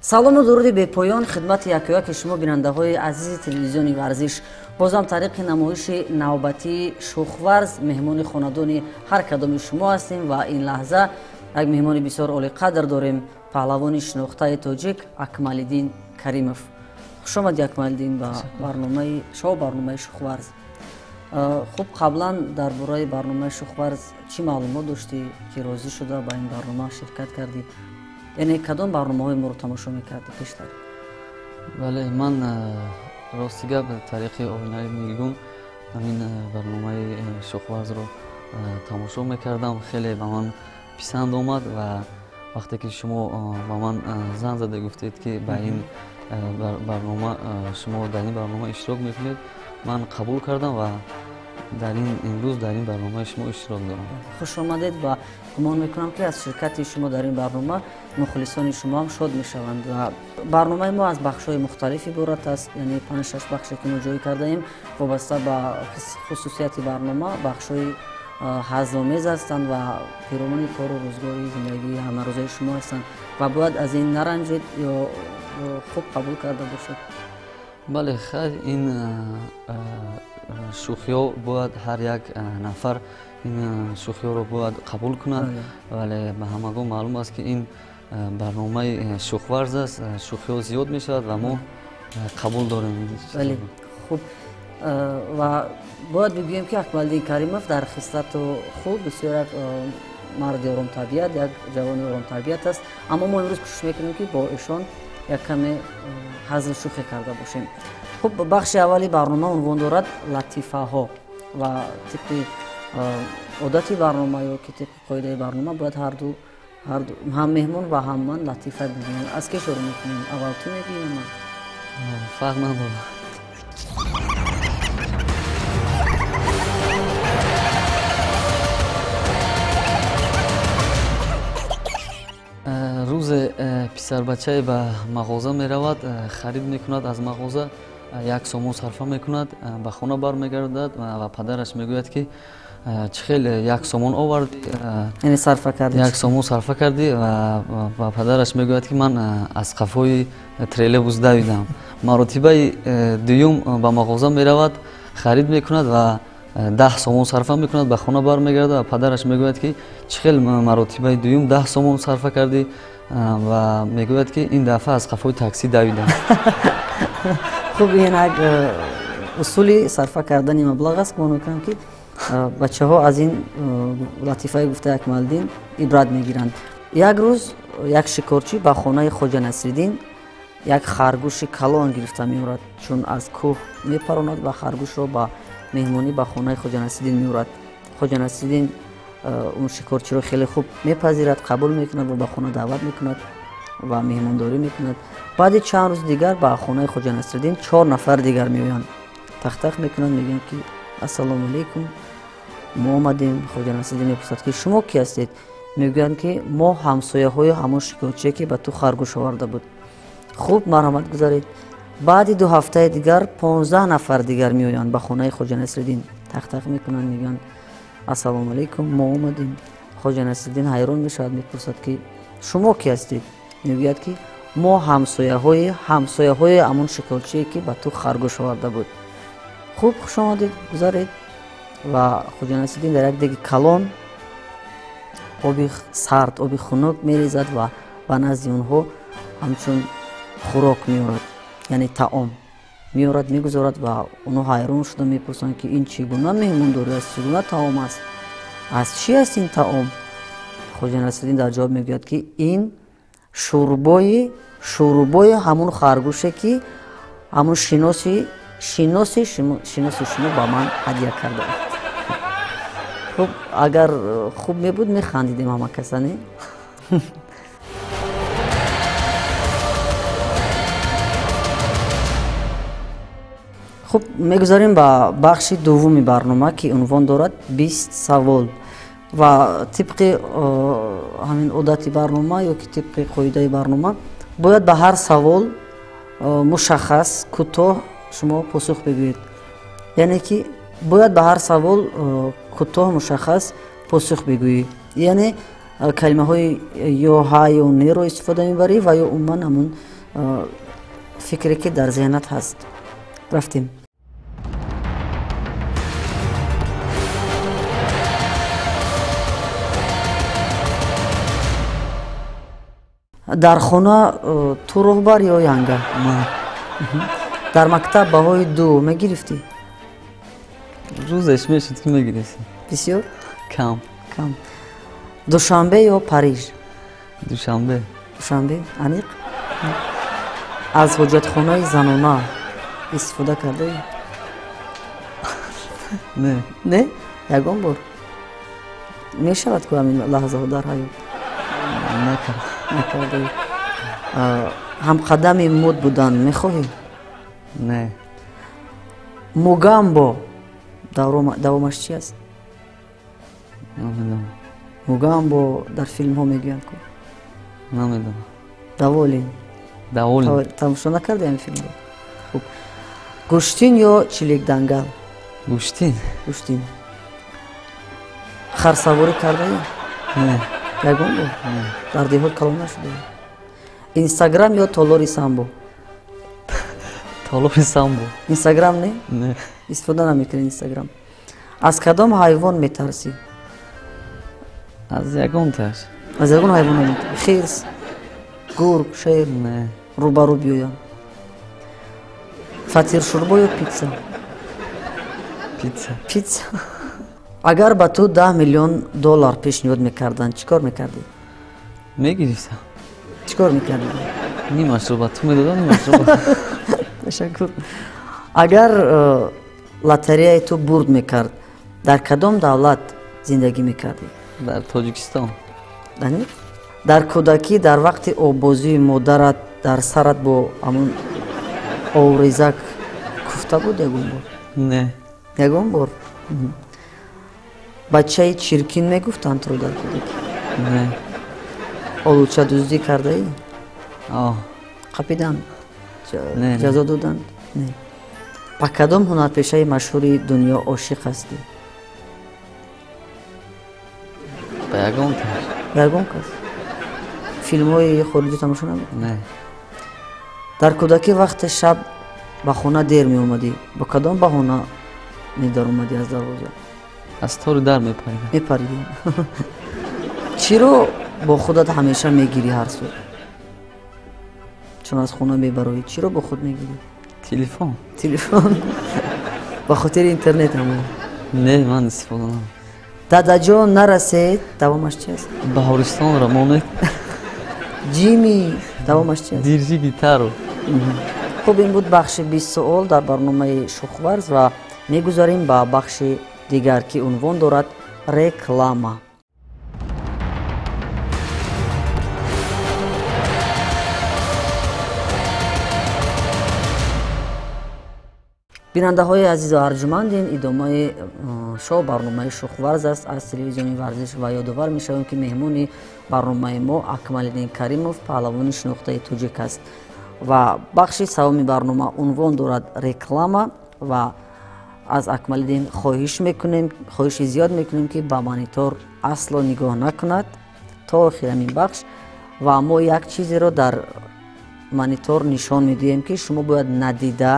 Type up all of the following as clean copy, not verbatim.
салому дуруди бепоён хидмати якояки шумо бинандаҳои азизи телевизиони варзиш. Бозам тариқи намоиши навбатии шухварз меҳмони хонадони ҳар кадоми шумо ҳастем ва ин лаҳза як меҳмони бисёр олиқадр дорем, паҳлавони шинохтаи тоҷик Акмалиддин Каримов. Хушомадед Акмалиддин ба барномаи шоу барномаи шухварз. Хуб, қаблан дар бораи барномаи шухварз чӣ маълумот доштӣ ки розӣ шуда ба ин барнома ширкат кардӣ? яъне кадом барномаҳои моро тамошо мекардӣ пештар? бале, ман рости гап тариқи оинаи нилгун ҳамин барномаи шухварзро тамошо мекардам. Хеле ба ман писанд омад ва вақте ки шумо ба ман занг зада гуфтед ки ба ин барнома шумо дар ин барнома иштирок мекунед, ман қабул кардам ва имрӯз дар ин барномаи шумо иштирок дорам. Хушомадед ва гумон мекунам ки аз ширкати шумо дар ин барнома мухлисони шумо ҳам шод мешаванд. Ва барномаи мо аз бахшҳои мухталиф иборат аст, яъне 5-6 бахше ки мо ҷойӣ кардаем вобаста ба хусусияти барнома. Бахшҳои ҳазомез ҳастанд ва пиромони кору рӯзгори зиндагии ҳамарӯзаи шумо ҳастанд ва бояд аз ин наранҷед ё хуб қабул карда бошед. бале, хайр, ин шухиҳо бояд ҳар як нафар ин шухиҳоро бояд қабул кунад, вале ба ҳамагон маълум аст ки ин барномаи шухварз аст, шухиҳо зиёд мешавад ва мо қабул дорем. бале, хуб, ва бояд бигӯем ки Акмалиддин Каримов дар хислату худ бисёр як марди оромтабиат, як ҷавони оромтабиат аст, аммо мо имрӯз кӯшиш мекунем ки бо ишон як каме ҳазл шухе карда бошем. хуб, бахши аввали барнома унвон дорад латифаҳо ва тибқи одати барнома ё ки тибқи қоидаи барнома бояд ҳарду ҳам меҳмон ва ҳам ман латифа бигӯем. Аз ки шурӯъ мекунем? аввал ту мегӯӣ ё ман? фарқ надорад. рӯзе писарбачае ба мағоза меравад, харид мекунад аз мағоза, як сомон сарфа мекунад, ба хона бармегардад ва падараш мегӯяд ки чӣ хеле як сомон овардӣ, яъне сарфа кардӣ, як сомон сарфа кардӣ ва падараш мегӯяд ки ман аз қафои троллейбус давидам. маротибаи дуюм ба мағоза меравад, харид мекунад ва 10 сомон сарфа мекунад, ба хона бармегардад ва падараш мегӯяд ки чӣ хел маротибаи дуюм 10 сомон сарфа кардӣ ва мегӯяд ки ин дафъа аз қафои таксӣ давидам. хуб, ин як усули сарфа кардани маблағ аст. гумон мекунам ки бачаҳо аз ин латифаи гуфтаи Акмалиддин ибрат мегиранд. як рӯз як шикорчӣ ба хонаи Хоҷа Насриддин як харгӯши калон гирифта меорад, чун аз кӯҳ мепаронад ва харгӯшро ба меҳмонӣ ба хонаи Хоҷа Насриддин меорад. Хоҷа Насриддин он шикорчиро хеле хуб мепазирад, қабул мекунад ва ба хона даъват мекунад ва меҳмондорӣ мекунад. баъди чанд рӯз дигар ба хонаи Хоҷа Насриддин 4 нафар дигар меоянд. тахтах мекунанд, мегӯянд ки ассалому алайкум, мо омадем. Хоҷа Насриддин мепурсад ки шумо ки ҳастед? мегӯянд ки мо ҳамсояҳои ҳамон шикорчие ки ба ту харгӯш оварда буд. хуб, марҳамат гузаред. баъди 2 ҳафтаи дигар 15 нафар дигар меоянд ба хонаи Хоҷа Насриддин. тахтах мекунанд, мегӯянд ассалому алайкум, мо омадем. Хоҷа Насриддин ҳайрон мешавад, мепурсад ки шумо ки ҳастед? мегӯяд ки мо ҳамсояҳои ҳамон шикорчие ки ба ту харгӯш оварда буд. хуб, хушомадед, гузаред. ва Хоҷа Насриддин дар як деги калон оби сард, оби хунук мерезад ва ба назди онҳо ҳамчун хӯрок меорад, яъне таом меорад, мегузорад ва онҳо ҳайрон шуда мепурсанд ки ин чӣ гуна меҳмондорӣ аст, чӣ гуна таом аст, аз чӣ аст ин таом? Хоҷа Насриддин дар ҷавоб мегӯяд ки ин шӯрбои ҳамон харгӯше ки ҳамон шиноси шумо ба ман ҳадия кардааст. хуб, агар хуб мебуд механдидем ҳама каса, не? хуб, мегузарем ба бахши дуввуми барнома ки унвон дорад 20 савол ва тибқи ҳамин одати барнома ё ки тибқи қоидаи барнома бояд ба ҳар савол мушаххас, кӯтоҳ шумо посух бигӯед. яъне ки бояд ба ҳар савол кӯтоҳ мушаххас посух бигӯӣ. яъне калимаҳои ё ҳа ё неро истифода мебарӣ ва ё умуман ҳамун фикре ки дар зеҳнат ҳаст. рафтем. дар хона ту роҳбар ё янга? ман дар мактаб баҳои 2 мегирифтӣ? рӯзеш мешуд ки мегирисем. Бисёр Кам. кам. Душанбе ё Париж? Душанбе. Душанбе аниқ. аз ҳоҷатхонаи занона истифода кардаӣ? Не. Не? ягон бор? мешавад ку ҳамин лаҳзаҳо дар ҳаёт? Накардаӣ. ҳамқадами мод будан мехоҳӣ? Не. мугамбо давомаш чи аст? Намедонам. мугамбо дар филмҳо мегӯянд ку. Намедонам. даволин. Даволин. тамошо накардаи ҳамин филмро? хуб. гӯштин ё чиликдангал? Гӯштин. гӯштин. харсаворӣ кардаӣ? Не. ягон бор? дар деҳот калон нашудаӣ? инстаграм ё толори самбо? Толори самбо. инстаграм не? Не. истифода намекунӣ инстаграм. аз кадом ҳайвон метарсӣ? аз ягонташ. аз ягон ҳайвон наметарсӣ? хирс, гург, шер? Не. рӯбарӯ биёям. фатиршурбо ё питса? Питса. питса. агар ба ту $10 миллион пешниҳод мекарданд чӣ кор мекардӣ? Мегирифтам. чӣ кор мекардӣ? Нимашро ба ту медодам, нимашро ба ташаккур. агар лотареяи ту бурд мекард дар кадом давлат зиндагӣ мекардӣ? дар Тоҷикистон. дар кӯдакӣ дар вақти оббозии модарат дар сарат бо ҳамун оврезак куфта буд ягон бор? Не. ягон бор? бачаи чиркин мегуфтанд туро дар кӯдакӣ? Не. олучадуздӣ кардаӣ? қапиданд? Не. ҷазо доданд? Не. ба кадом ҳунарпешаи машҳури дунё ошиқ ҳастӣ? ба ягонташ. ягон кас? филмҳои хориҷӣ тамошо намекунӣ? Не. дар кӯдакӣ вақте шаб ба хона дер меомадӣ ба кадом баҳона медаромадӣ аз дарвоза? аз тори дар мепаридам. мепаридӣ. чиро бо худат ҳамеша мегирӣ ҳар сол? чун аз хона мебароӣ чиро бо худ мегирӣ? Телефон. телефон. ба хотири интернет ҳамо? Не, ман истифода намекунам. дадаҷон нарасед давомаш чи аст? Баҳористон рамонет. ҷими давомаш чи аст? дирҷи гитару. хуб ин буд бахши 20 суол дар барномаи шухварз ва мегузарем ба бахши дигар ки унвон дорад реклама. бинандаҳои азизу арҷумандин идомаи шоу барномаи шухварз аст аз телевизиони варзиш ва ёдовар мешавем ки меҳмони барномаи мо Акмалиддин Каримов паҳлавони шинохтаи тоҷик аст ва бахши савуми барнома унвон дорад реклама ва аз Акмалиддин хоҳиши зиёд мекунем ки ба монитор асло нигоҳ накунад то охири ҳамин бахш ва мо як чизеро дар монитор нишон медиҳем ки шумо бояд надида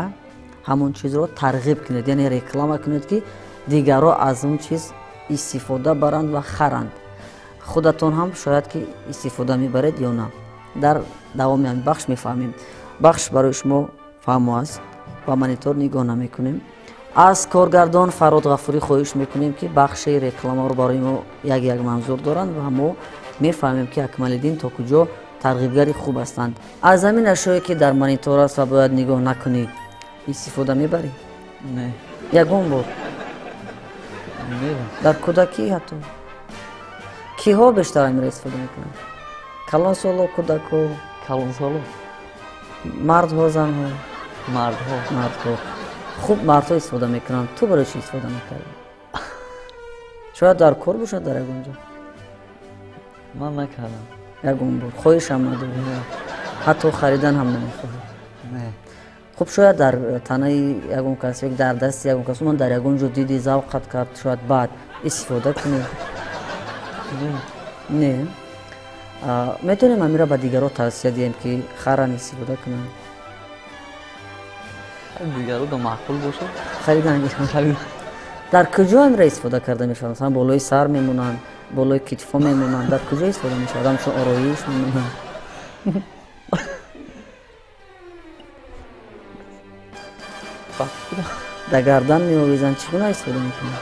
ҳамон чизро тарғиб кунед, яъне реклама кунед ки дигарро аз он чиз истифода баранд ва харанд. худатон ҳам шояд ки истифода мебаред ё на. дар давоми ҳамин бахш мефаҳмем. бахш барои шумо фаҳмо аст, ба монитор нигоҳ намекунем. аз коргардон Фарод Ғафурӣ хоҳиш мекунем ки бахши рекламаро барои мо як манзур доранд ва мо мефаҳмем ки Акмалиддин то куҷо тарғибгари хуб ҳастанд. аз ҳамин ашёе ки дар монитор аст ва бояд нигоҳ накунӣ истифода мебарӣ? Не. ягон бор? Мерам. дар кӯдакӣ ҳатто? киҳо бештар амиро истифода мекунанд? калонсоло, кӯдакҳо? Калонсоло. мардҳо, занҳо? Мардҳо. мардҳо. хуб, мардҳо истифода мекунанд. ту барои чӣ истифода мекардӣ? шояд дар кор бошад дар ягон ҷо? ман накардам. ягон бор? хоҳишам надорӣ? ҳатто харидан ҳам намехоҳӣ? Не. хуб, шояд дар танаи ягон кас ё дар дасти ягон кас ман дар ягон ҷо дидӣ, завқат кард, шояд баъд истифода кунӣ? Не. не. میتونیم امیرا به دیگران توصیه دهیم که خر استفاده کنند. دیگران دو معقول باشه خریدن خرید در کجا امیرا استفاده کرده میشه؟ مثلا بالای سر میمونند، بالای کتفا میمونند، در کجا استفاده میشه؟ آدم چون آرایش میمونند. در گردن میآویزند. چگونه استفاده میکنند؟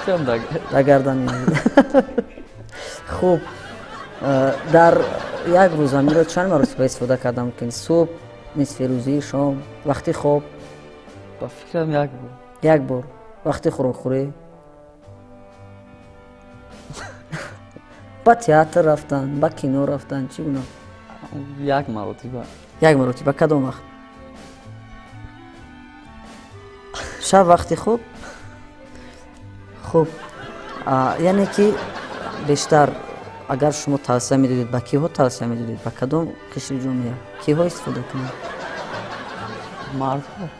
فکرم در گردن میآویزند. خوب در یک روز امیرا چند مرتبه استفاده کرده ممکن؟ صبح، نصف روزی، شام، وقتی خواب؟ با فکرم یک بود یک بار. وقتی خوراک خوری؟ با تئاتر رفتن، با کینو رفتن، چگونه؟ یک مرتبه یک مرتبه. کدام وقت؟ شب وقتی خوب؟ خوب یعنی که بیشتر اگر شما توصیه میدادید به کیها توصیه میدادید؟ به کدام قشر جامعه کیها استفاده کنند؟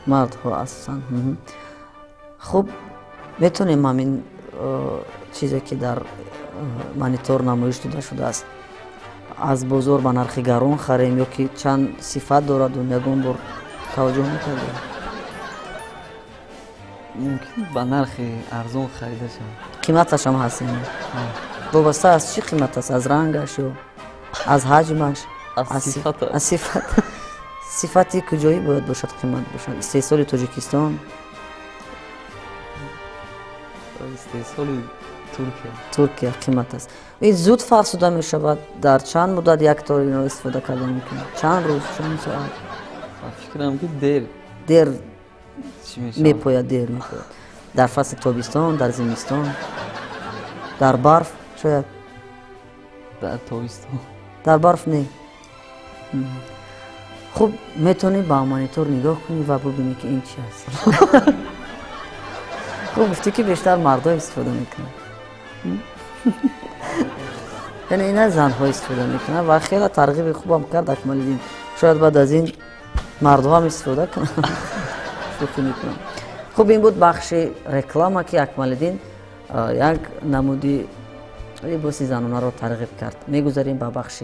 مردها اساسا. خوب میتونیم همین چیزی که در مانیتور نمایش داده شده است از بازار به نرخ گران خریم یا که چند صفت دارد و یگان بار توجه میکردیم؟ ممکن با نرخ ارزان خریده شد. قیمتش هم هست یعنی وابسته از چی قیمت است؟ از رنگش یا از حجمش؟ از صفت از صفت. صفتی کجایی باید باشد قیمت باشد؟ استحصال تاجیکستان؟ استحصال ترکیه قیمت است. این زود فرسوده می شود. در چند مدت یک تا این را استفاده کرده میکنه؟ چند روز، چند ساعت؟ فکرم که دیر چی میشه؟ میپاید، دیر میپاید. در فصل تابستان، در زمستان، در برف شاید؟ در تابستان. در برف نه. خوب میتونی با مانیتور نگاه کنی و ببینی که این چی هست. خوب گفتی که بیشتر مردا استفاده میکنن. یعنی اینا زنها استفاده میکنن و خیلی ترغیب خوبم کرد اکمالدین. شاید بعد از این مردها هم استفاده کنن. شوخی میکنم. خوب این بود بخش رکلام که اکمالدین یک نمودی لباس زنانه را ترغیب کرد. میگذاریم به بخش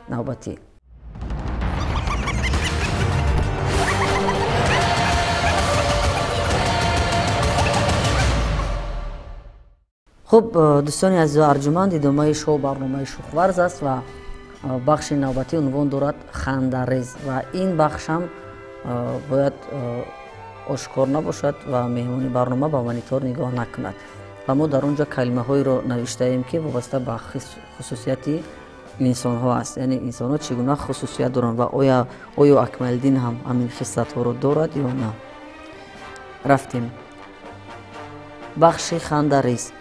نوبتی. خب دوستانی عزیز و ارجمند، ادامه شو برنامه شوخورز است و بخش نوبتی عنوان دارد خنده‌ریز و این بخش هم باید آشکار نباشد و مهمانی برنامه به مانیتور نگاه نکند و ما در اونجا کلمه هایی را نوشته ایم که وابسته به خصوصیت انسان ها است. یعنی انسان ها چگونه خصوصیت دارند و آیا اکمالدین هم همین خصلت ها را دارد یا نه. رفتیم بخش خنده‌ریز.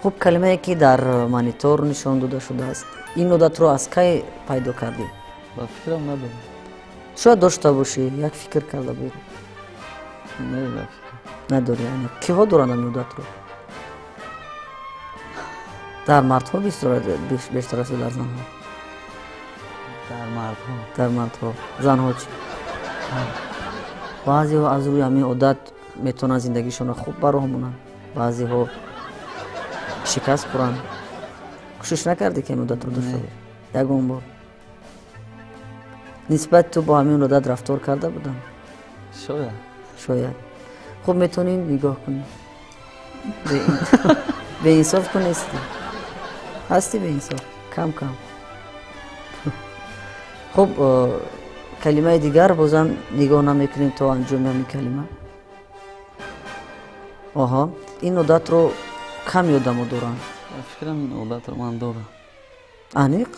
خوب کلمه ای که در مانیتور نشان داده شده است، این عادت رو از کی پیدا کردی؟ با فکرم ندارم. شاید داشته باشی، یک فکر کرده بگو. نه با فکر نداری. یعنی کیها دارند این عادت رو؟ در مردها بیشتر است در زنها؟ در مردها. در مردها. زنها چی؟ بعضی ها از روی همین عادت میتونن زندگیشون خوب براه مونن، بعضی ها شکست خورن. کوشش نکردی که این عادت رو داشته باشی؟ یگان بار نسبت تو با همین عادت رفتار کرده بودن؟ شاید. خب میتونیم نگاه کنیم. به انصاف کن هستی به انصاف کم. خب کلمه دیگر بازم نگاه نمیکنیم تا انجام همین کلمه. آها، این عادت رو کم آدم‌ها دارن. فکرم این عادت رو من دارم. انیق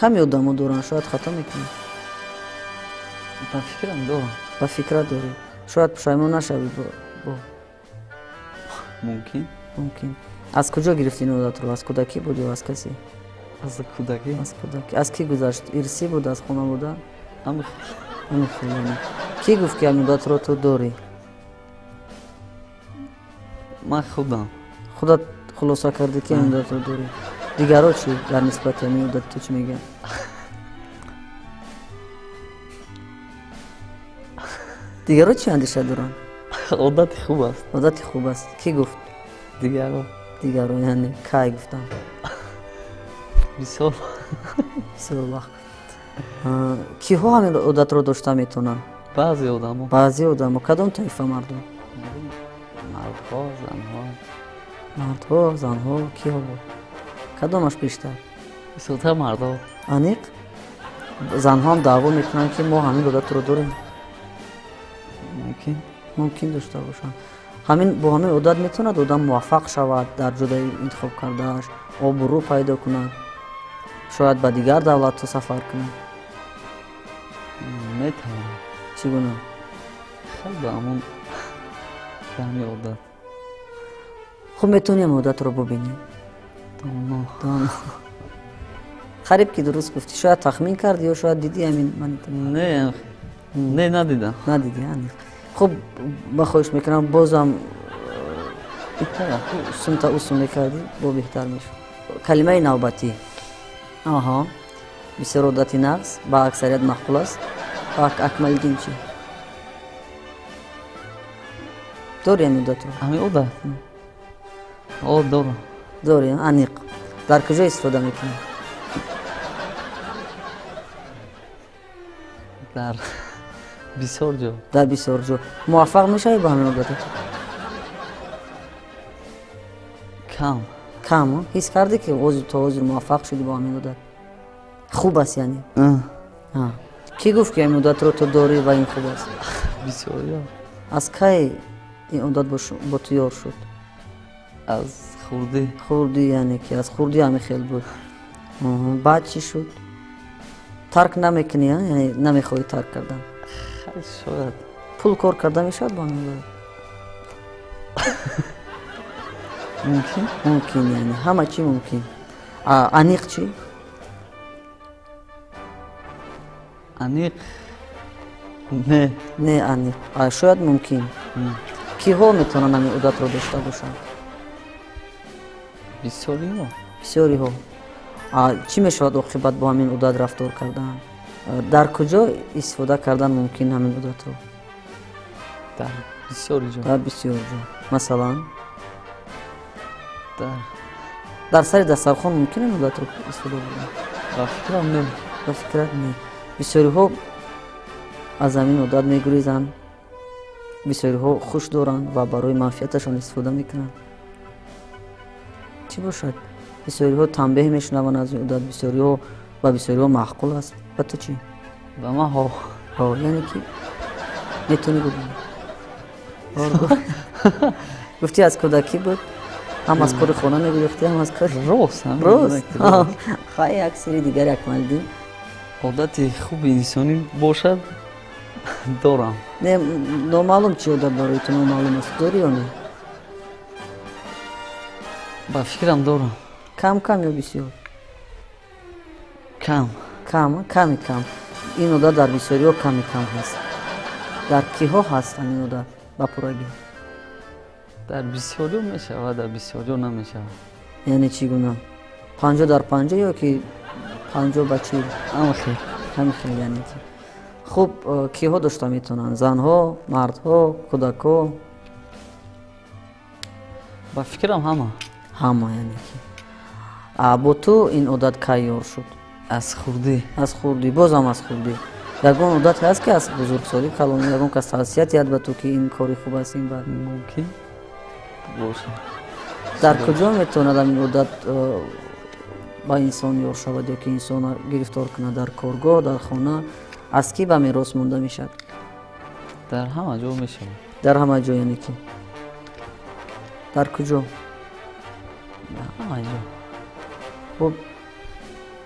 کم آدم‌ها دارن. شاید خطا میکنیم. با فکرم دارم. با فکر داری. شاید پشیمون نشوی با ممکن. از کجا گرفتی این عادت رو؟ از کودکی بود یا از کسی؟ از کودکی. از کی گذشت؟ ارثی بود؟ از خونه بود؟ همین خیلی. کی گفت که این عادت رو تو داری؟ من خودت خلاصه کردی که این عادت رو داری. دیگرها چی در نسبت همین عادت تو چی میگن؟ دیگرها چی اندیشه دارن؟ عادت خوب است. عادت خوب است. کی گفت؟ دیگرها. یعنی کی گفتن؟ بسیار бисёр вақт. Киҳо ҳамин одатро дошта метавонанд? баъзе одамо. баъзе одамо. Кадом таифа мардум? мардҳо, занҳо. мардҳо, занҳо, киҳо буд? Кадомаш бештар? бисёртар мардҳо. аниқ занҳо ҳам даъво мекунанд ки мо ҳамин одатро дорем? мумкин. мумкин дошта бошанд. бо ҳамин одат метавонад одам муваффақ шавад дар ҷодаи интихоб кардааш, обрӯ пайдо кунад, шояд ба дигар давлатҳо сафар кунад? метавонам. чӣ гуна? хеле ба ҳамон ҳамин одат. хуб метавонӣ ҳамин одатро бубинӣ? доно. қариб ки дуруст гуфтӣ. шояд тахмин кардӣ ё шояд дидӣ ҳамин? не надидам. надидӣ? хуб ба хоҳиш мекунам бозам сумта усул мекардӣ бо беҳтар мешуд. калимаи навбатӣ. аҳо, бисёр одати нағз ба аксарият маъқул аст. акмалдин чӣ? дори ҳамин одатро? ҳамин одат? дорам. дори? аниқ. дар куҷо истифода мекунӣ? дар бисёр ҷо. дар бисёр ҷо. муваффақ мешавӣ ба ҳамин одат? кам. кам? ҳис кардӣ ки то ҳозир муваффақ шудӣ ба ҳамин одат? хуб аст яъне? кӣ гуфт ки ҳамин одатро ту дорӣ ва ин хуб аст? бисёриё. аз кай ин одат бо ту ёр шуд? аз хурдӣ. хурдӣ, яъне ки аз хурдӣ ҳамин хел буд. баъд чӣ шуд? тарк намекунӣ? яъне намехоҳӣ тарк кардан? шояд. пул кор карда мешавад ба ҳамин одат? мумкин. мумкин, яъне ҳама чӣ мумкин. аниқ чӣ? аниқ не. не аниқ. шояд мумкин. киҳо метавонанд ҳамин одатро дошта бошанд? бисёриҳо. бисёриҳо. чӣ мешавад оқибат бо ҳамин одат рафтор кардан? дар куҷо истифода кардан мумкин ҳамин одатро? дар бисёри ҷо. дар бисёр ҷо. масалан? дар сари дастархон мумкин ҳамин одатро истифода бурдан? ба фикрам не. ба фикрат не. бисёриҳо аз ҳамин одат мегурезанд. бисёриҳо хуш доранд ва барои манфиаташон истифода мекунанд. чӣ бошад? бисёриҳо танбеҳ мешунаванд аз ин одат. бисёриҳо ба бисёриҳо маъқул аст. ба ту чӣ? ба ман яъне ки метавонӣ бубинӣ? гуфтӣ аз кӯдакӣ буд? ҳам аз кори хона мегирифтӣ, ҳам аз кори рост. хай аксари дигари акмалдин одати хуби инсонӣ бошад дорам. не номаълум чӣ одат барои ту номаълум аст? дорӣ ё не? ба фикрам дорам. кам ё бисёр? кам. ками кам. ин одат дар бисёриҳо ками кам ҳаст. дар киҳо ҳаст ҳамин одат ба пуррагӣ? дар бисёриҳо мешавад, дар бисёриҳо намешавад. яъне чӣ гуна? 50 дар 50 ё ки 50 ба 40? ҳамин хел яъне ки. хуб, киҳо дошта метавонанд? занҳо, мардҳо, кӯдакҳо? ба фикрам ҳама яъне ки. бо ту ин одат кай ёр шуд? аз хурдӣ. аз хурдӣ. бозам аз хурдӣ. ягон одат ҳаст ки аз бузургсолӣ калон ягон кас тавсият диҳад ба ту ки ин кори хуб аст? ин бад мумкин бошад. дар куҷо метавонад ҳамин одат ба инсон ёр шавад ё ки инсон гирифтор кунад? дар коргоҳ, дар хона? аз кӣ ба мерос монда мешавад? дар ҳама ҷо мешавад. дар ҳама ҷо яъне ки. дар куҷо? дар ҳама ҷо. хуб,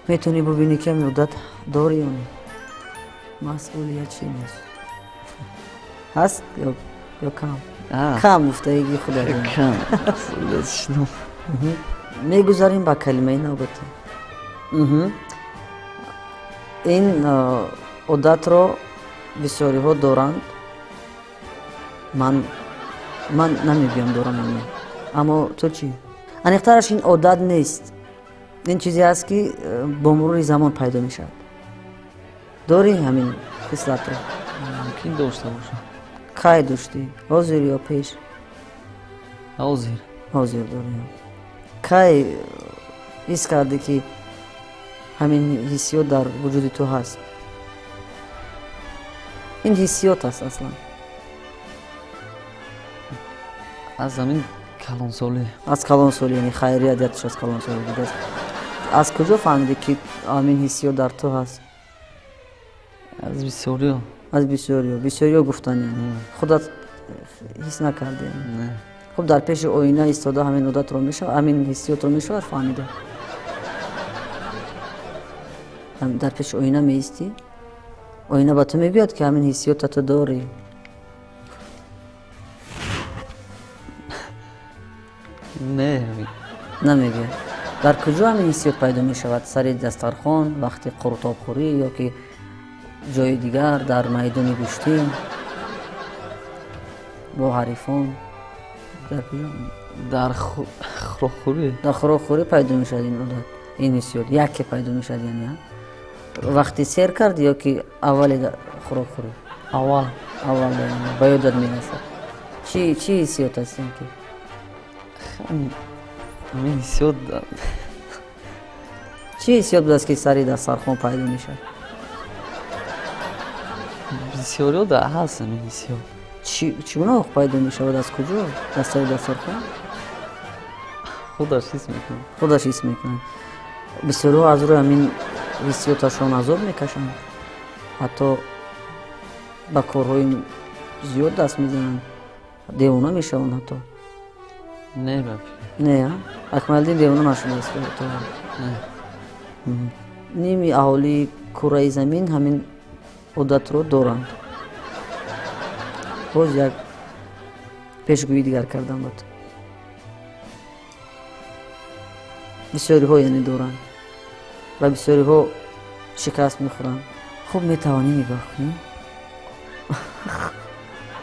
метавонӣ бубинӣ ки ҳамин одат дорӣ ё не? масъулият чӣ нест? ҳаст ё кам? кам гуфтаиги худо кам. мегузарем ба калимаи навбатӣ. ин одатро бисёриҳо доранд. ман намегӯям дорам ё не. аммо ту чӣ? аниқтараш ин одат нест. ин чизе аст ки бо мурури замон пайдо мешавад. дорӣ ҳамин хислатро? мумкин дошта бошам. кай доштӣ? ҳозир ё пеш? ҳозир дорӣ. кай ҳис кардӣ ки همین حسیات در وجود تو هست. این حسیات است اصلا. از همین کلانسالی. از کلانسالی، یعنی خیریتش از کلانسالی بوده است. از کجا فهمیدی که همین حسیات در تو هست؟ از بسیاری ها. از بسیاری ها گفتن یعنی خودت حس نکردی یعنی؟ نه. خب در پیش آینه ایستاده همین عادت رو میشه، همین حسیات رو میشه فهمیده. هم در پیش آینه میستی، آینه با تو میگوید که همین حسیات تو داری. نه نمیگه. در کجا همین حسیات پیدا میشود؟ سر دسترخوان، وقتی قرطاب خوری، یا که جای دیگر در میدان گوشتین با حریفان؟ در کجا؟ در خوراکخوری. در خوراکخوری پیدا میشد این عادت، این حسیات یکی پیدا میشد یعنی وقتی سیر کرد یا که اول در خوراکخوری؟ اول به یادت میرسد. چی حسیات است این که؟ همین حسیات چی حسیات بود است که سری دسترخوان پیدا میشد؟ بسیاری ها در هست همین حسیات. چگونه پیدا میشود؟ از کجا؟ دستای دسترخوان؟ خودش حس میکنه. خودش حس میکنه. بسیاری ها از روی همین حسیاتشان عذاب میکشند، حتی به کارهای زیاد دست میزنند، دیوانه میشوند حتی. نه بابا. نه اکمالدین دیوانه نشده است تو؟ نه. نیمی اهالی کره زمین همین عادت رو دارند. باز یک پیشگویی دیگر کردم بود. بسیاری ها یعنی دارند و بسیاری ها شکست میخورند. خوب میتوانی نگاه کنی؟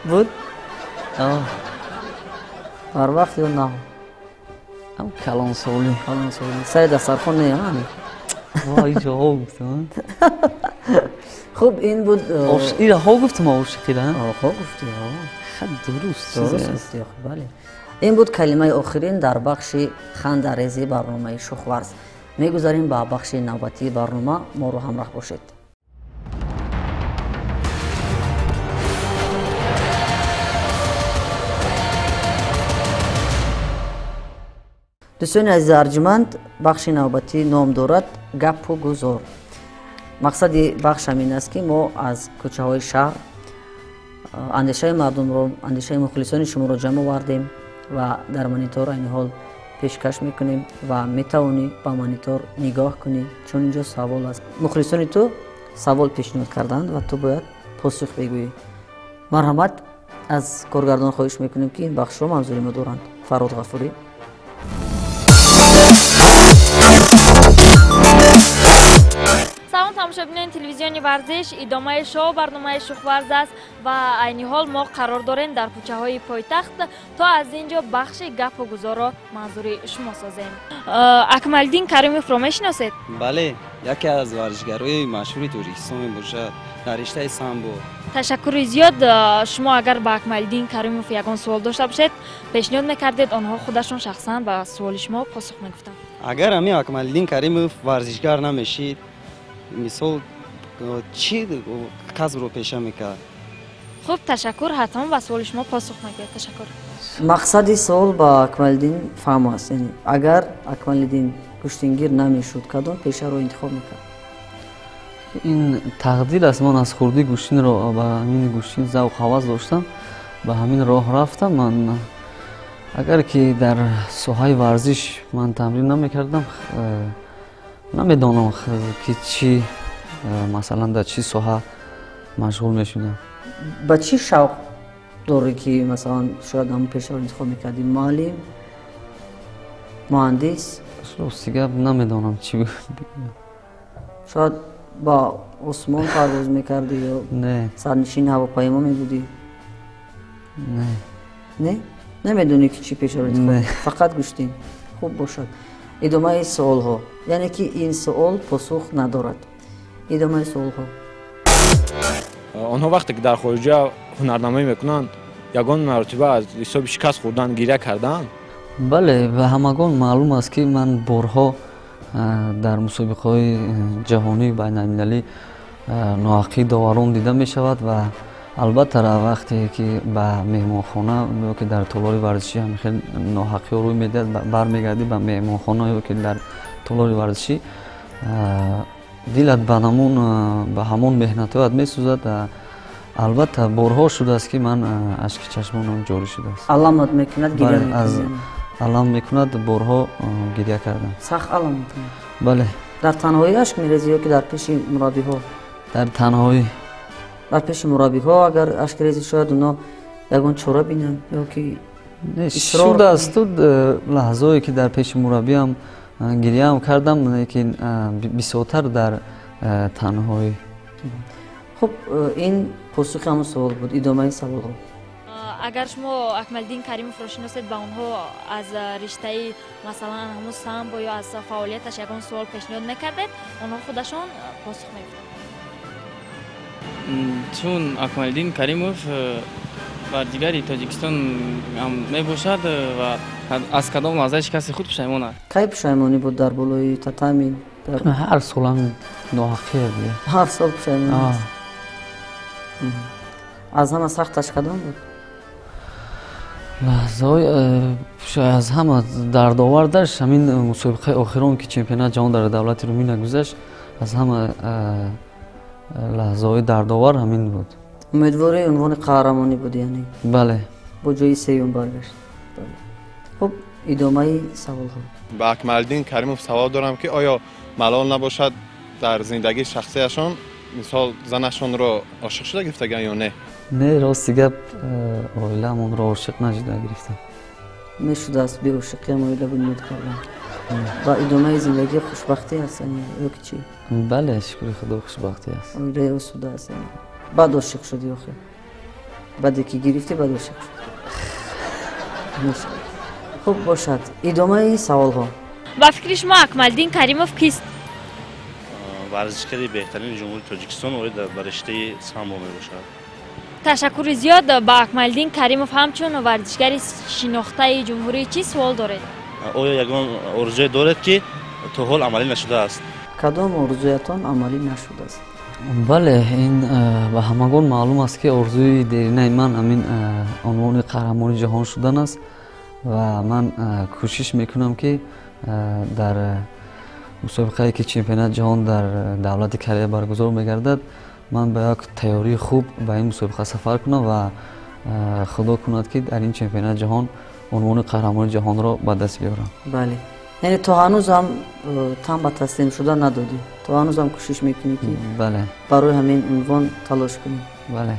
بود؟ هر وقت یا نه؟ هم کلانسالی. سر دسترخوان نه یعنی؟ وای جا ها گفتم. خوب این بود. این ها گفتم عاشقی را. خوب گفتی ها. خیلی درست گفتی. بله. این بود کلمه آخرین در بخش خنده‌ریزی برنامه شوخ‌ورز. میگذاریم به بخش نوبتی برنامه، ما رو همراه باشید. دوستان عزیز ارجمند، بخش نوبتی نام دارد گپ و گزار. مقصد بخش همین است که ما از کوچه های شهر اندیشه مردم رو، اندیشه مخلصان شما رو جمع آوردیم و در مانیتور این حال پیشکش میکنیم و میتوانی با مانیتور نگاه کنی، چون اینجا سوال است. مخلصان تو سوال پیشنهاد کردند و تو باید پاسخ بگویی. مرحمت از کارگردان خواهش میکنیم که این بخش رو منظوری ما دارند. فراد غفوری. سلام تماشابینان تلویزیون ورزش، ادامه شو برنامه شوخ‌ورز است و عین حال ما قرار داریم در کوچه های پایتخت تا از اینجا بخش گپ و گزار را منظور شما سازیم. اکمالدین کریموف رو میشناسید؟ بله، یکی از ورزشگرای مشهور ترکستان میباشد در رشته سامبو. تشکر زیاد. شما اگر با اکمالدین کریموف یگان سوال داشته باشید پیشنهاد میکردید آنها خودشون شخصا به سوال شما پاسخ میگفتند. اگر همین اکمالدین کریموف ورزشگر نمیشید، مثال چی کسب رو پیشه میکرد؟ خوب تشکر، حتما به سوال شما پاسخ میگیرد. تشکر. مقصد سوال با اکمالدین فهم است، یعنی اگر اکمالدین کشتینگیر نمیشد کدام پیشه رو انتخاب میکرد؟ این تقدیر است. من از خوردی گوشتین رو با همین گوشتین ذوق هوس داشتم، به همین راه رفتم. من اگر که در ساحه ورزش من تمرین نمیکردم نمیدانم که چی مثلا در چی ساحه مشغول میشدم. با چی شوق داری که مثلا شاید همون پیشه رو انتخاب میکردی؟ معلم، مهندس؟ راستی نمیدانم چی بود. شاید با عثمان پرواز میکردی یا نه سرنشین هواپیما میبودی؟ نه نمیدونی که چی پیشه رو انتخاب؟ نه. فقط گوشتین. خوب باشد. ادامه سوال ها، یعنی که این سوال پاسخ ندارد. ادامه سوال ها. آنها وقتی که در خارج هنرنمایی میکنند یگان مرتبه از حساب شکست خوردن گریه کردن؟ بله، و همگان معلوم است که من بارها дар мусобиқаҳои ҷаҳонии байналмилалӣ ноҳаққии даварон дида мешавад ва албатта вақте ки ба меҳмонхона ёки дар толори варзишӣ ҳамихел ноҳаққиҳо рӯй медиҳад, бармегардӣ ба меҳмонхона ёки дар толори варзишӣ, дилат ба ҳамон меҳнатҳоят месӯзад. албатта борҳо шудааст ки ман ашки чашмонам ҷорӣ шудааст. аламат мекунад, гиря мекунад? алам мекунад, борҳо гиря кардам. сахт алам мекунад? бале. дар танҳоӣ ашк мерезӣ ёки дар пеши мураббиҳо? дар танҳоӣ. дар пеши мураббиҳо агар ашк резӣ шояд оно ягон чора бинанд ёки шудааст лаҳзое ки дар пеши мураббиам гиряам кардам, лекин бисёртар дар танҳоӣ. хуб, ин посухи ҳамон савол буд. идомаи саволҳо. агар шумо Акмалдин Каримовро шиносед, ба онҳо аз риштаи масалан ҳамун самбо ё аз фаъолияташ ягон savol пешниҳод мекардед, онҳо худашон посух медиҳанд? чун Акмалдин Каримов бардигари Тоҷикистон мебошад ва аз кадом лаҳзаи шикасти худ пушаймон аст? кай пушаймонӣ буд дар болои татами? ҳар солам ноҳаққие буд. ҳар сол пушаймон аст. аз ҳама сахташ кадом буд? лаҳзаҳои аз ҳама дардовардаш ҳамин мусобиқаи охирон ки чемпионати ҷаҳон дар давлати Румыния гузашт, аз ҳама лаҳзаҳои дардовар ҳамин буд. умедвори унвони қаҳрамонӣ буд, яъне? бале. бо ҷои сеюм баргашт. хуб, идомаи саволҳо. ба Акмалдин Каримов савол дорам ки оё малол набошад дар зиндагии шахсияшон мисол занашонро ошиқ шуда гирифтаган ё не? не, рости гап, оилаамонро ошиқ нашуда гирифтам. мешудааст беошиқиам оила бунёд кардам. ба идомаи зиндагӣ хушбахтӣ аст ёки чӣ? бале, шукри худо хушбахтӣ аст. оилаи осуда аст. баъд ошиқ шудӣ охир? баъде ки гирифтӣ баъд ошиқ шуд? хуб бошад, идомаи саволҳо. ба фикри шумо Акмалдин Каримов кист? варзишгари беҳтарини ҷумҳури Тоҷикистон оид ба риштаи самбо мебошад. ташаккури зиёд ба Акмалдин Каримов ҳамчун варзишгари шинохтаи ҷумҳурӣ чӣ суол доред? оё ягон орзуе доред ки то ҳол амалӣ нашудааст? кадом орзуятон амалӣ нашудааст? бале, ин ба ҳамагон маълум аст ки орзуи деринаи ман ҳамин унвони қаҳрамони ҷаҳон шудан аст ва ман кӯшиш мекунам ки дар мусобиқае ки чемпионати ҷаҳон дар давлати Корея баргузор мегардад, ман ба як тайёрии хуб ба ин мусобиқа сафар кунам ва худо кунад ки дар ин чемпионати ҷаҳон унвони қаҳрамони ҷаҳонро ба даст биёрам. бале, яъне то ҳанӯзам там ба таслим шуда надодӣ? то ҳанӯзам кӯшиш мекунӣ ки бале, барои ҳамин унвон талош кунӣ? бале.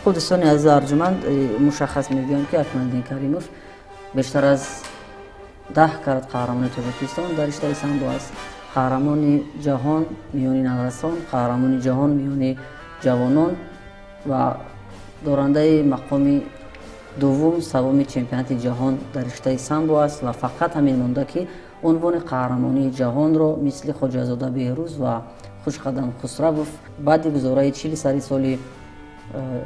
хуб, дӯстони азизи арҷуманд, мушаххас мегӯям ки Акмалдин Каримов бештар аз 10 карат қаҳрамони Тоҷикистон дар риштаи самбо аст. қаҳрамони ҷаҳон миёни наврасон, қаҳрамони ҷаҳон миёни ҷавонон ва дорандаи мақоми дуввум савуми чемпионати ҷаҳон дар риштаи самбо аст ва фақат ҳамин монда ки унвони қаҳрамонии ҷаҳонро мисли Хоҷазода Беҳрӯз ва Хушқадам Хусравов баъди гузораи 40 сари соли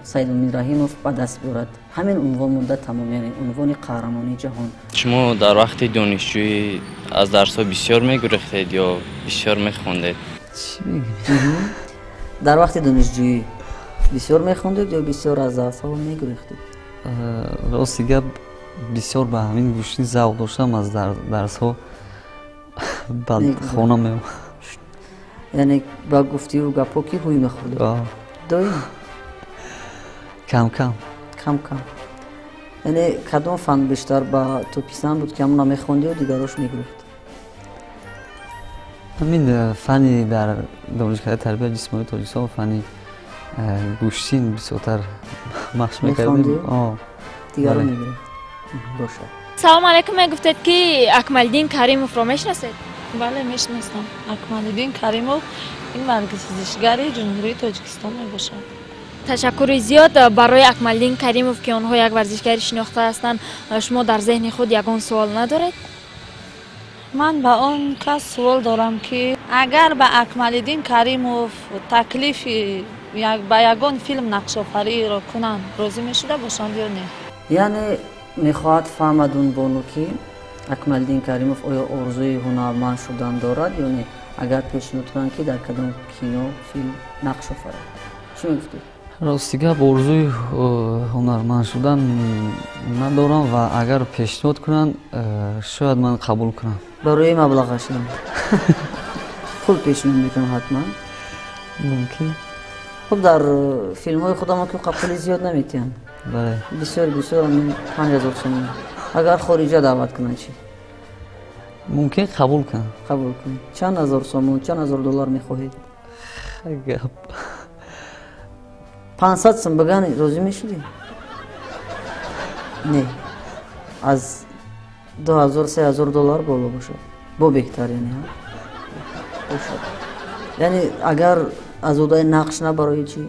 Саидумин Раҳимов ба даст биёрад. ҳамин унвон монда тамом, яъне унвони қаҳрамонии ҷаҳон. шумо дар вақти донишҷӯӣ аз дарсҳо бисёр мегурехтед ё бисёр мехондед? чӣ мегӯям? дар вақти донишҷӯӣ бисёр мехондед ё бисёр аз дарсҳо мегурехтед? рости гап, бисёр ба ҳамин гӯштӣ завқ доштам, аз дарсҳо ба хона меомадам. яъне ба гуфтиву гапҳо ки ҳӯй мехӯрдед? доим? кам кам. яъне кадом фан бештар ба ту писанд буд ки ҳамона мехондӣ ё дигарош мегурехтӣ? ҳамин фани дар донишгаҳи тарбияти ҷисмонии Тоҷикистон, фани гӯштин бисёртар машқ мекардем. дигаро мегурехт. бошад. салому алайкум, мегуфтед ки Акмалдин Каримовро мешиносед? бале, мешиносам. Акмалдин Каримов ин варзишгари ҷумҳурии Тоҷикистон мебошад. ташаккури зиёд барои Акмалдин Каримов ки онҳо як варзишгари шинохта ҳастанд. шумо дар зеҳни худ ягон суол надоред? ман ба он кас суол дорам ки агар ба Акмалдин Каримов таклифи ба ягон филм нақшофариро кунанд, розӣ мешуда бошанд ё не? яъне мехоҳад фаҳмад он бону ки акмалдин каримов оё орзуи ҳунарманд шудан дорад ё не агар пешниҳод кунанд ки дар кадом кино филм нақш офарад чӣ мегуфтед рости гап орзуи ҳунарманд шудан надорам ва агар пешниҳод кунанд шояд ман қабул кунам барои маблағашам пул пешниҳод мекунам ҳатман мумкин хуб дар филмҳои худамон ки қабули зиёд наметиҳанд бале бисёр 5000 сомон агар хориҷа даъват кунанд чӣ мумкин қабул кунам қабул кунед чанд ҳазор сомон чанд ҳазор доллар мехоҳед гап 500 сум биган розӣ мешудӣ не аз 2000-3000 доллар боло бошад бо беҳтар яъне бошад яъне агар азодаи нақш набарои чӣ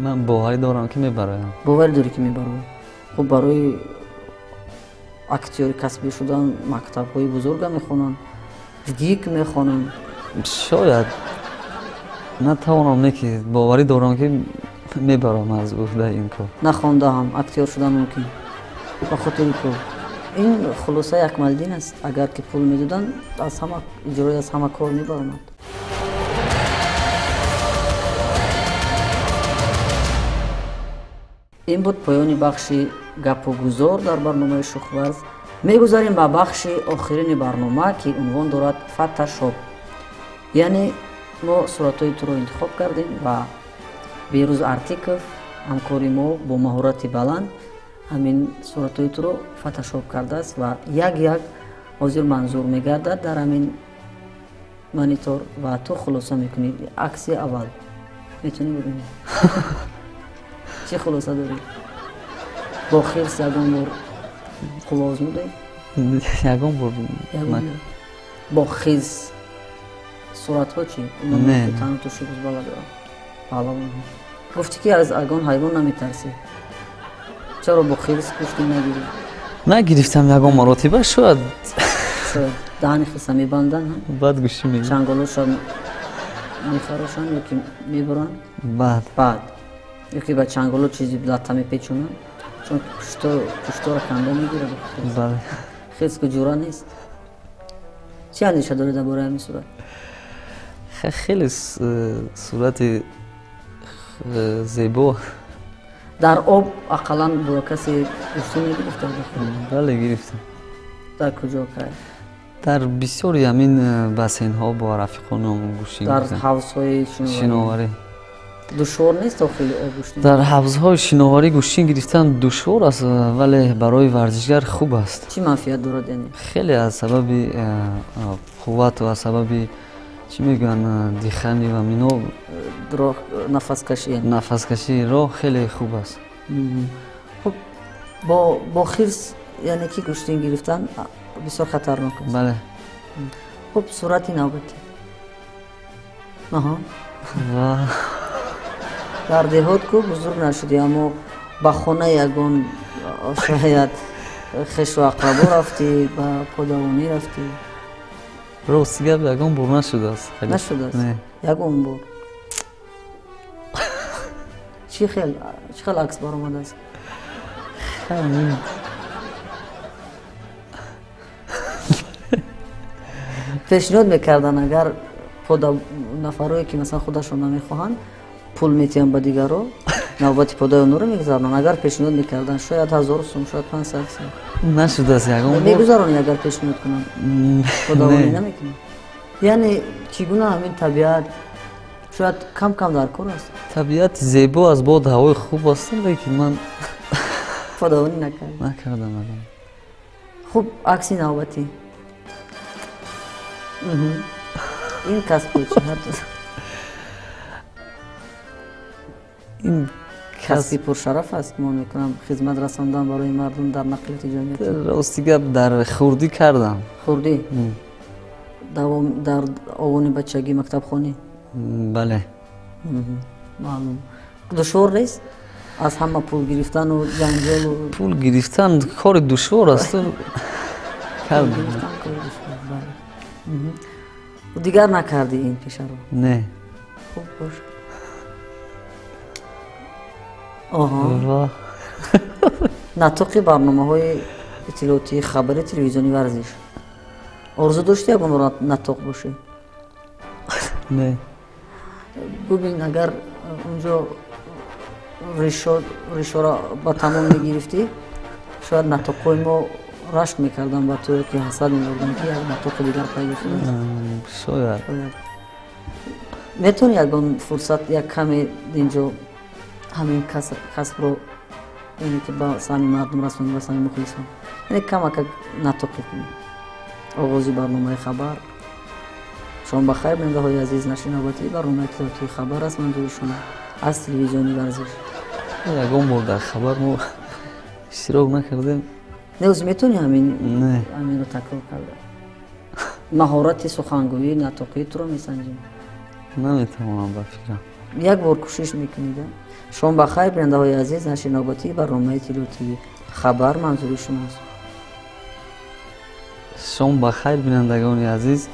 ман боварӣ дорам ки мебароям боварӣ дорӣ ки мебароӣ хуб барои актёри касбӣ шудан мактабҳои бузурга мехонанд гик мехонанд шояд натавонам не ки боварӣ дорам ки мебарам аз уҳдаи ин кор нахондаам актёр шудан мумкин ба хотири пул ин хулосаи акмалдин аст агар ки пул медоданд аз ҳама иҷрои аз ҳама кор мебаромад ин буд поёни бахши гапу гузор дар барномаи шухварз мегузарем ба бахши охирини барнома ки унвон дорад фотошоп яъне мо суратҳои туро интихоб кардем ва берӯз артиков ҳамкори мо бо маҳорати баланд ҳамин суратҳои туро фотошоп кардааст ва як як ҳозир манзур мегардад дар ҳамин монитор ва ту хулоса мекунӣ акси аввал метавонӣ бибинӣ чӣ хулоса дорӣ бо хирс ягон бор қувва озмудӣ ягон бор бо хиз суратҳо чӣ не тану ту шубуз бала дорам паҳлавон гуфтӣ ки аз ягон ҳайвон наметарсӣ чаро бо хирс кушти нагирӣ нагирифтам ягон маротиба шояд даҳани хиса мебанданд баъд гӯшӣ мегирам чанголоша мехарошанд ё ки мебуранд баъд ё ки ба чанголо чизи латта мепечонанд чун пуштора канда мегирад бале хирс ку ҷура нест чӣ андеша доред дар бораи ҳамин сурат хеле сурати зебо дар об ақаллан бо касе гӯшти мегирифта бале гирифтам дар куҷо кай дар бисёри ҳамин бассейнҳо бо рафиқонам гӯшӣ дар ҳавзҳои шиноварӣ душвор нест охили об гӯшти дар ҳавзҳои шиноварӣ гӯшти гирифтан душвор аст вале барои варзишгар хуб аст чӣ манфиат дорад яъне хеле аз сабаби қувват ва сабаби чӣ мегӯянд дихани ва мино нафаскашии роҳ хеле хуб аст хуб бо хирс яъне ки гӯштин гирифтан бисёр хатарнок аст бале хуб сурати навбатӣ дар деҳот ку бузург нашудӣ аммо ба хонаи ягон шояд хешу ақрабо рафтӣ ба подавонӣ рафтӣ рости гап ягон бор нашудааст нашудааст ягон бор чӣ хел акс баромадааст пешниҳод мекарданд агар нафарое ки масалан худашон намехоҳанд пул метиҳанд ба дигарро навбати подаи онҳоро мегузаронанд агар пешниҳод мекарданд шояд 1000 сум шояд 500 сум нашудааст ягон бор мегузаронанд агар пешниҳод кунанд подавонӣ намекунанд яъне чӣ гуна ҳамин табиат шояд кам дар кор аст табиати зебо аст бод ҳавои хуб аст лекин ман подавонӣ накардам хуб акси навбатӣ ин касб ин касби пуршараф аст мо мекунам хизмат расондан барои мардум дар нақлияти ҷамъиятӣ рости гап дар хурдӣ кардам хурдӣ дар овони бачагӣ мактабхонӣ бале маълум душвор нест аз ҳама пул гирифтану ҷанҷолу пул гирифтан кори душвор асту кардам дигар накардӣ ин пешаро не хуб бош натуқи барномаҳои اطلاعاتی خبری تلویزیونی ورزش آرزو داشتی ягон бор натоқ бошӣ نه ببین اگر اونجا ریشا با تمام میگرفتی شاید نطقای ما رشک میکردن با تو که حسد میبردن که یک نطق دیگر پیدا شده شاید میتونی یکان فرصت یک کمی اینجا همین کسب رو یعنی که با سامی مردم رسوندن و سامی مخلصان یعنی کمک نطقی کنی آغازی برنامه خبر شما بخیر بیننده های عزیز نشیناباتی برنامه اطلاعاتی خبر است منظور شما از تلویزیونی ورزش یگان بار در خبر ما اشتراک نکردیم نیوز میتونی همین نه رو تکرار کرده مهارت سخنگویی نطقی تو رو میسنجیم نمیتوانم بفکرم یک بار کوشش میکنید شما بخیر بیننده های عزیز نشیناباتی برنامه اطلاعاتی خبر منظور شماست شما بخیر بینندگان عزیز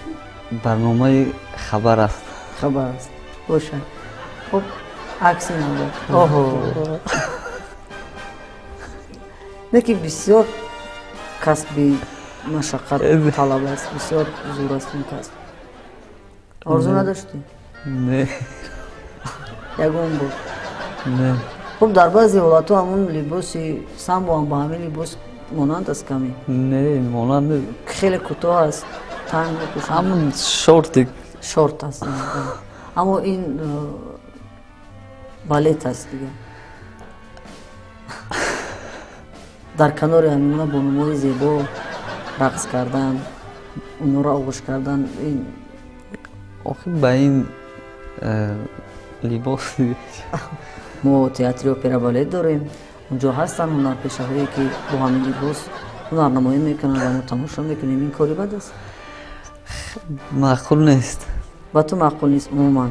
برنامه خبر است خبر است باشه خب عکسی ندارد آها نه که بسیار کسبی مشقت طلب است بسیار زور است این کسب آرزو نداشتی؟ نه یگون بود نه خب در بعضی حالات همون لباسی سم با همین لباس مانند است کمی نه مانند خیلی کوتاه است تنگ می‌پوشند همون شورت است اما این بالت است دیگه در کنار همین با نمای زیبا رقص کردن اون را آغوش کردن این آخه با این لباس ما تئاتر اپرا بالت داریم اونجا هستن هنرپیشه‌هایی که با همین لباس هنرنمایی میکنن و ما تماشا میکنیم این کاری بد است معقول نیست با تو معقول نیست عموما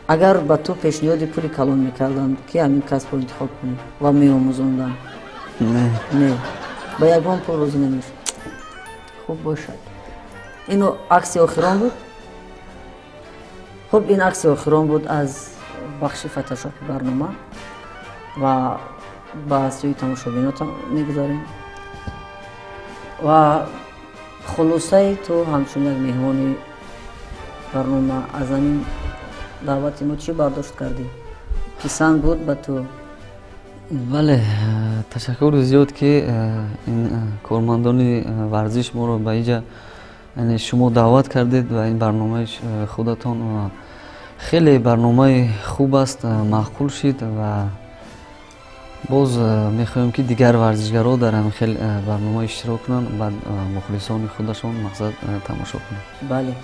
اگر با تو پیشنهاد پولی کلان میکردن که همین کسب رو انتخاب کنی و میآموزوندن نه با یگان پول روزی نمیشه خوب باشد اینو عکس آخران بود خب این عکس آخران بود از بخش فتوشاپ برنامه و با سوی تماشابینات میگذاریم و خلاصه تو همچون یک مهمانی برنامه از این دعوت ما چی برداشت کردی؟ پسند بود به تو؟ بله تشکر زیاد که این کارمندان ورزش ما رو به اینجا شما دعوت کردید و این برنامه خودتان خیلی برنامه خوب است معقول شد و باز میخوایم که دیگر ورزشگرها در همین خیلی برنامه اشتراک کنند و مخلصان خودشان مقصد تماشا کنند. بله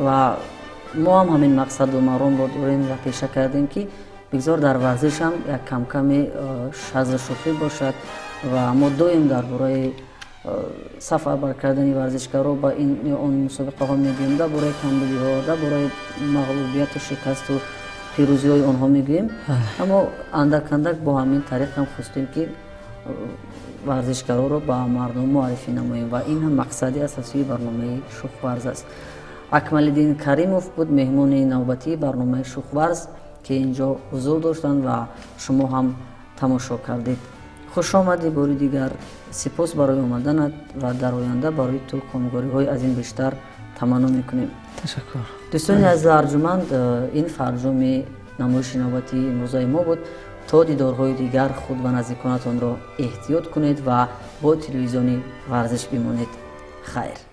و ما هم همین مقصد و مرام رو داریم و پیشه کردیم که بگذار در ورزش هم یک کم کمی شذ و شوخی باشد و ما دویم در برای سفر بر کردن ورزشکارا با این اون مسابقه ها میگیم در برای کمبودی ها در برای مغلوبیت و شکست و پیروزی های آنها میگیم اما اندک اندک با همین طریق هم خواستیم که ورزشکارا رو با مردم معرفی نماییم و این هم مقصد اساسی برنامه شوخ ورز است. اکمالدین کریموف بود مهمون نوبتی برنامه شوخ ورز که اینجا حضور داشتند و شما هم تماشا کردید. خوش آمدی باری دیگر سپاس برای آمدنت و در آینده برای تو کامگاری های از این بیشتر تمنا میکنیم. تشکر. دوستان از ارجمند این فرجام نمایش نوبتی امروزهای ما بود. تا دیدارهای دیگر خود و نزدیکانتان را احتیاط کنید و با تلویزیونی ورزش بمانید. خیر.